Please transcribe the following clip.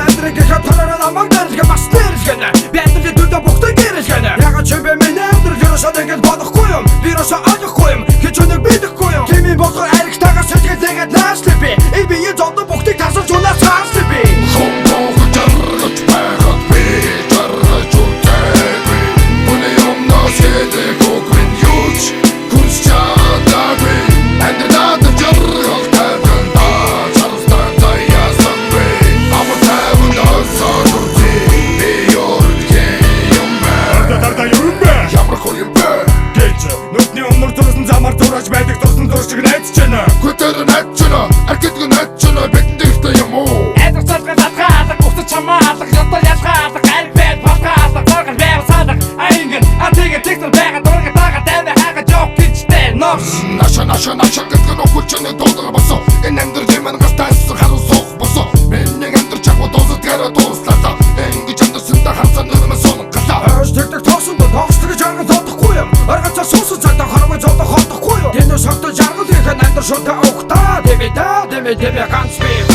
амьдрынхаа толоор намайг дэрэлгэ бас дэрэлгэнэ. Би амьдрын төлөө бүгдийг гэрэлгэнэ. Ягаад ч би миний амьдрал ерөөсөө ингэж бодохгүй юм. Би ерөөсөө ойлгохгүй юм. Гэж өнөг бидэхгүй юм. Kimi болохоор аригтайгаа сэтгэл тэгээд нааслаа би. Энэ биеийн зовлон бүгдийг тасалж унаа цааслаа би. Замар дураж байдаг тусан дурчиг найдаж байна. Көтөр найдаж байна. Аркетг найдаж байна. Бидэнд ихтэй юм уу? Эдгээр цалган татгаалаг, бусад чамаалаг, ятал ялгаалаг, ариг байд батгаалаг, горгол байв садаг. Аянган атигэ тигтэр байгаа дурга тага тайван хага жок гिचтэй норш. Наша гэдэг нь өхөлчөний дуудаа босоо. Энэ амьдрал юм гастайсан харуу суух босоо. Миний амьдрал чагуу дуусаад гараа дуслаа. Ингэж амьдсандаа ханцаа нэрмэ сонг галаа. Тэгдэг тоосон тоогсдог жаргал тодохгүй юм. Аргацаа суусан цагдаа хармын зовдох хотохгүй юм. Тэнд шогтол жаргал ихэнх амьдрал шууд өгтаа. Дэмэ ганц би